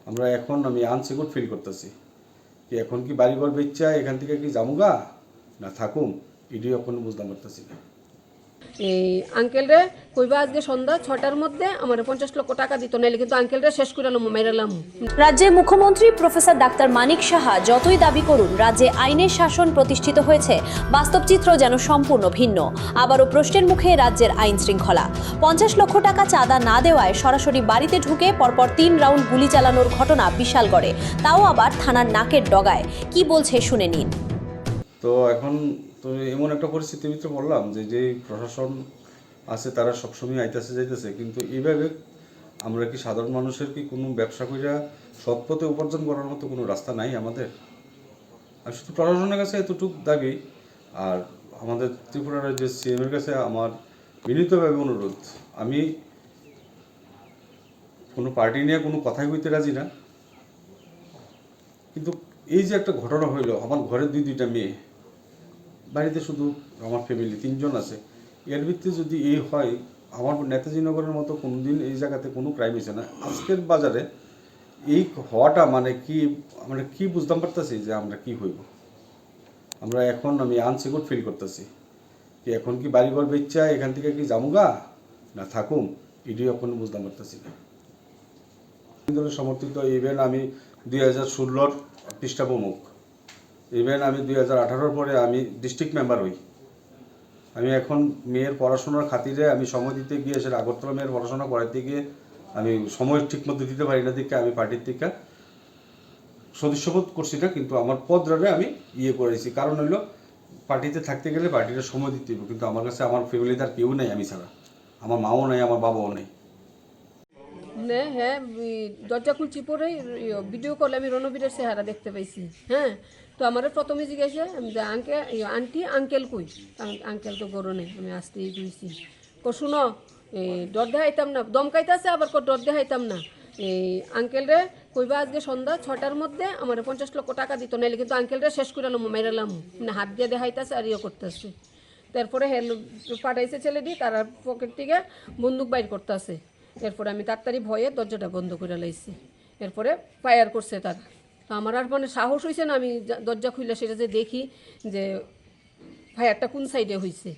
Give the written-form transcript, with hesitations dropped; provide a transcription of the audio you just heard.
আমরা এখন আমি আনসিকিউর ফিল করতেছি কি এখন কি বাড়িঘর বেচা এখান থেকে কি যামুগা না থাকুম এটিও এখন বুঝতে পারতেছি না। এই আঙ্কেলরে কইবা আজকে সন্ধ্যা 6টার মধ্যে আমার 50 লক্ষ টাকা দিত নাইলে কিন্তু আঙ্কেলরে শেষ করে মেরালাম। রাজ্যের মুখ্যমন্ত্রী প্রফেসর ডাক্তার মানিক সাহা যতই দাবি করুন রাজ্যে আইনের শাসন প্রতিষ্ঠিত হয়েছে, বাস্তব চিত্র যেন সম্পূর্ণ ভিন্ন। আবারও প্রশ্নের মুখে রাজ্যের আইন শৃঙ্খলা। 50 লক্ষ টাকা চাঁদা না দেওয়ায় সরাসরি বাড়িতে ঢুকে পরপর 3 রাউন্ড গুলি চালানোর ঘটনা বিশালগড়ে, তাও আবার থানার নাকের ডগায়। কি বলছে শুনে নিন। তো এখন তো এমন একটা পরিস্থিতির ভিতরে বললাম যে প্রশাসন আছে তারা সবসময় আইতেছে যাইতেছে, কিন্তু এইভাবে আমরা কি সাধারণ মানুষের কি কোনো ব্যবসা কইরা সৎ পথে উপার্জন করার মতো কোনো রাস্তা নাই আমাদের? আর শুধু প্রশাসনের কাছে এতটুকু দাবি, আর আমাদের ত্রিপুরা রাজ্যের সিএমের কাছে আমার বিনীতভাবে অনুরোধ, আমি কোনো পার্টি নিয়ে কোনো কথাই কইতে রাজি না, কিন্তু এই যে একটা ঘটনা হইলো, আমার ঘরের দুইটা মেয়ে, বাড়িতে শুধু আমার ফ্যামিলি 3 জন আছে, এর ভিত্তিতে যদি এই হয়, আমার নেতাজি নগরের মতো কোনো দিন এই জায়গাতে কোনো ক্রাইম হয়েছে না, আজকের বাজারে এই হওয়াটা মানে কি বুঝতাম পারতেছি যে আমরা কি হইব। আমরা এখন আমি আনসিকিউর ফিল করতেছি কি এখন কি বাড়িঘর বেচা এখান থেকে কি যামুগা না থাকুম এটিও এখন বুঝতাম পারতেছি না। সমর্থিত ইভেন আমি 2016 পৃষ্ঠা প্রমুখ, ইভেন আমি 2018 পরে আমি ডিস্ট্রিক্ট মেম্বার হই। আমি এখন মেয়ের পড়াশোনার খাতিরে আমি সময় দিতে গিয়ে সেটা আগরতলা মেয়ের পড়াশোনা করাতে গিয়ে আমি সময় ঠিকমতো দিতে পারি না দিকে আমি পার্টির থেকে সদস্যপদ করছি না, কিন্তু আমার পদরারে আমি করেছি। কারণ হইলো পার্টিতে থাকতে গেলে পার্টিটা সময় দিতে হবে, কিন্তু আমার কাছে আমার ফ্যামিলিতে আর কেউ নেই আমি ছাড়া, আমার মাও নাই আমার বাবাও নেই। হ্যাঁ, দরজা খুলছি পরে ভিডিও কলে আমি রণবীরের চেহারা দেখতে পাইছি। হ্যাঁ, তো আমার প্রথমে জিজ্ঞাসা যে আন্টি আঙ্কেল কই, আঙ্কেল তো গরু নেই। আমি আসতেই দিয়েছি শুনো ডর দেখাইতাম না, দমকাইতেছে আবার ডর দেখাইতাম না। এই আঙ্কেলরে কইবা আজকে সন্ধ্যা 6টার মধ্যে আমার 50 লক্ষ টাকা দিত নাইলে কিন্তু আঙ্কেলরে শেষ করে মেরালাম। মানে হাত দিয়ে দেখাইতেছে আর করতেছে। তারপরে পাঠাইছে ছেলেটি, তারা পকেট থেকে বন্দুক বাইর করতেছে। এরপরে আমি তাড়াতাড়ি ভয়ে দরজাটা বন্ধ করে লাইছি। এরপরে ফায়ার করছে তারা। তো আমার আর মানে সাহস হয়েছে না, আমি দরজা খুললে সেটা যে দেখি যে ফায়ারটা কোন সাইডে হয়েছে।